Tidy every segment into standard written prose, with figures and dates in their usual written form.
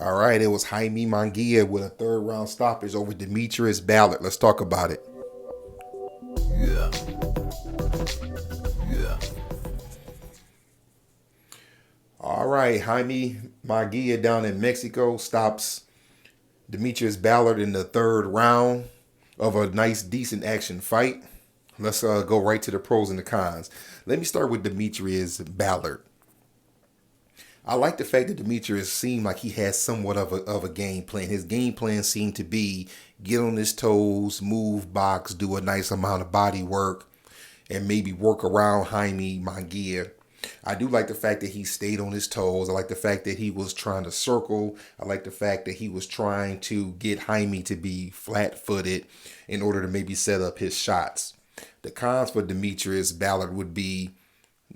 All right, it was Jaime Munguia with a third round stoppage over Demetrius Ballard. Let's talk about it. Yeah, yeah. All right, Jaime Munguia down in Mexico stops Demetrius Ballard in the third round of a nice, decent action fight. Let's go right to the pros and the cons. Let me start with Demetrius Ballard. I like the fact that Demetrius seemed like he had somewhat of a game plan. His game plan seemed to be get on his toes, move, box, do a nice amount of body work, and maybe work around Jaime Munguia. I do like the fact that he stayed on his toes. I like the fact that he was trying to circle. I like the fact that he was trying to get Jaime to be flat-footed in order to maybe set up his shots. The cons for Demetrius Ballard would be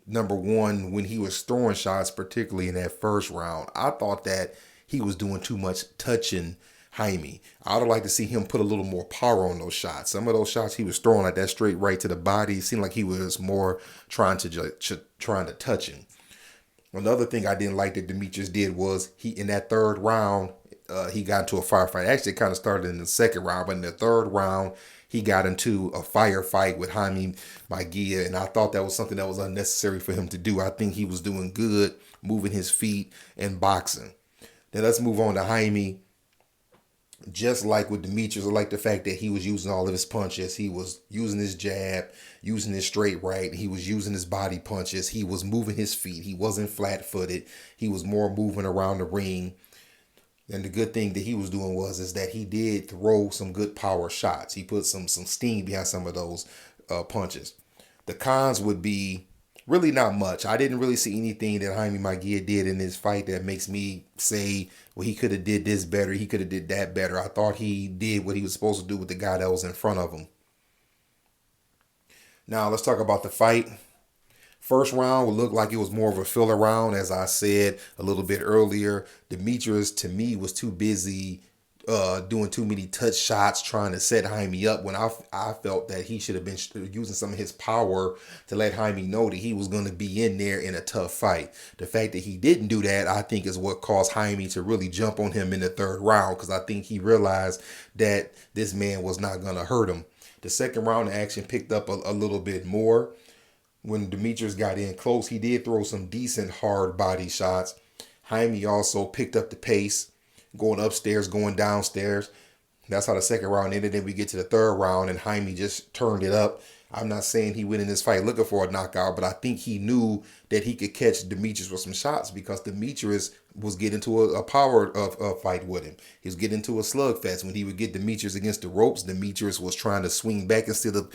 number one, when he was throwing shots, particularly in that first round, I thought that he was doing too much touching Jaime. I would like to see him put a little more power on those shots. Some of those shots he was throwing like that straight right to the body, it seemed like he was more trying to touch him. Another thing I didn't like that Demetrius did was he in that third round he got into a firefight. Actually, it kind of started in the second round, but in the third round he got into a firefight with Jaime Munguia, and I thought that was something that was unnecessary for him to do. I think he was doing good, moving his feet and boxing. Then let's move on to Jaime. Just like with Demetrius, I like the fact that he was using all of his punches. He was using his jab, using his straight right. He was using his body punches. He was moving his feet. He wasn't flat-footed. He was more moving around the ring. And the good thing that he was doing is that he did throw some good power shots. He put some steam behind some of those punches. The cons would be really not much. I didn't really see anything that Jaime Munguia did in this fight that makes me say, well, he could have did this better. He could have did that better. I thought he did what he was supposed to do with the guy that was in front of him. Now let's talk about the fight. First round would look like it was more of a filler round. As I said a little bit earlier, Demetrius, to me, was too busy doing too many touch shots, trying to set Jaime up, when I felt that he should have been using some of his power to let Jaime know that he was going to be in there in a tough fight. The fact that he didn't do that, I think, is what caused Jaime to really jump on him in the third round, because I think he realized that this man was not going to hurt him. The second round of action picked up a little bit more. When Demetrius got in close, he did throw some decent hard body shots. Jaime also picked up the pace, going upstairs, going downstairs. That's how the second round ended. Then we get to the third round, and Jaime just turned it up. I'm not saying he went in this fight looking for a knockout, but I think he knew that he could catch Demetrius with some shots, because Demetrius was getting into a power of fight with him. He was getting into a slugfest. When he would get Demetrius against the ropes, Demetrius was trying to swing back instead of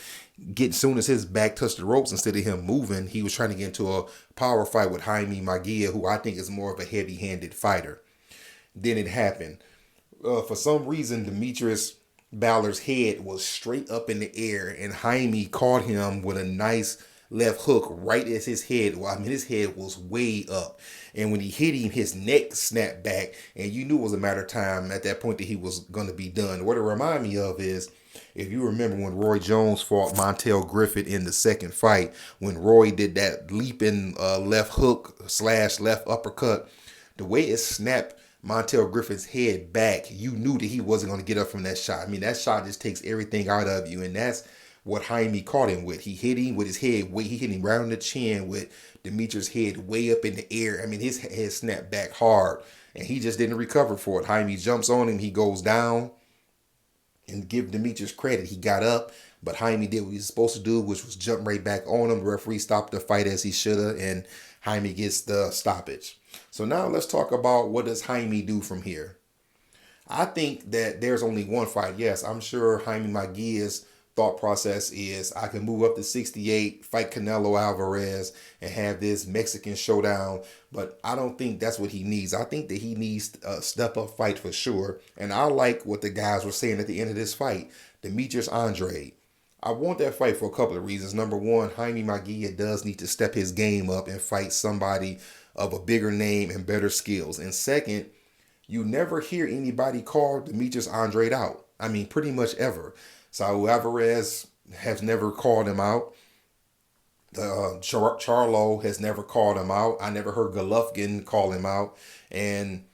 getting, soon as his back touched the ropes, instead of him moving, he was trying to get into a power fight with Jaime Munguia, who I think is more of a heavy-handed fighter. Then it happened. For some reason, Demetrius Ballard's head was straight up in the air, and Jaime caught him with a nice left hook right as his head. Well, I mean, his head was way up, and when he hit him, his neck snapped back, and you knew it was a matter of time at that point that he was going to be done. What it reminded me of is, if you remember when Roy Jones fought Montel Griffith in the second fight, when Roy did that leaping left hook / left uppercut, the way it snapped Montel Griffith's head back, you knew that he wasn't going to get up from that shot. I mean, that shot just takes everything out of you, and that's what Jaime caught him with. He hit him with his head he hit him right on the chin with Demetrius' head way up in the air. I mean, his head snapped back hard, and he just didn't recover for it. Jaime jumps on him, he goes down, and give Demetrius credit, he got up, but Jaime did what he was supposed to do, which was jump right back on him. The referee stopped the fight as he should have, and Jaime gets the stoppage. So now let's talk about, what does Jaime do from here? I think that there's only one fight. Yes, I'm sure Jaime Munguia's thought process is, I can move up to 68, fight Canelo Alvarez, and have this Mexican showdown. But I don't think that's what he needs. I think that he needs a step-up fight for sure. And I like what the guys were saying at the end of this fight. Demetrius Andrade. I want that fight for a couple of reasons. Number one, Jaime Munguia does need to step his game up and fight somebody of a bigger name and better skills. And second, you never hear anybody call Demetrius Andrade out. I mean, pretty much ever. Saul Alvarez has never called him out. Charlo has never called him out. I never heard Golovkin call him out. And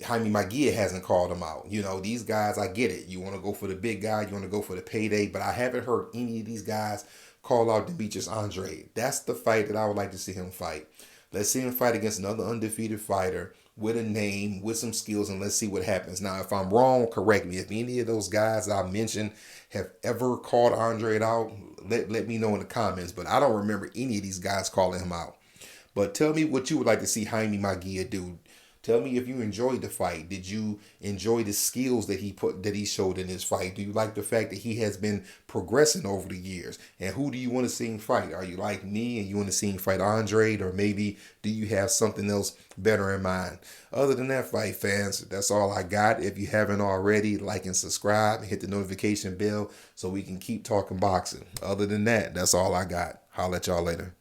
Jaime Munguia hasn't called him out. You know, these guys, I get it. You want to go for the big guy, you want to go for the payday, but I haven't heard any of these guys call out Demetrius Andrade. That's the fight that I would like to see him fight. Let's see him fight against another undefeated fighter with a name, with some skills, and let's see what happens. Now, if I'm wrong, correct me. If any of those guys I mentioned have ever called Andrade out, let me know in the comments. But I don't remember any of these guys calling him out. But tell me what you would like to see Jaime Munguia do. Tell me if you enjoyed the fight. Did you enjoy the skills that he showed in this fight? Do you like the fact that he has been progressing over the years? And who do you want to see him fight? Are you like me and you want to see him fight Andrade, or maybe do you have something else better in mind? Other than that, fight fans, that's all I got. If you haven't already, like and subscribe and hit the notification bell so we can keep talking boxing. Other than that, that's all I got. Holla at y'all later.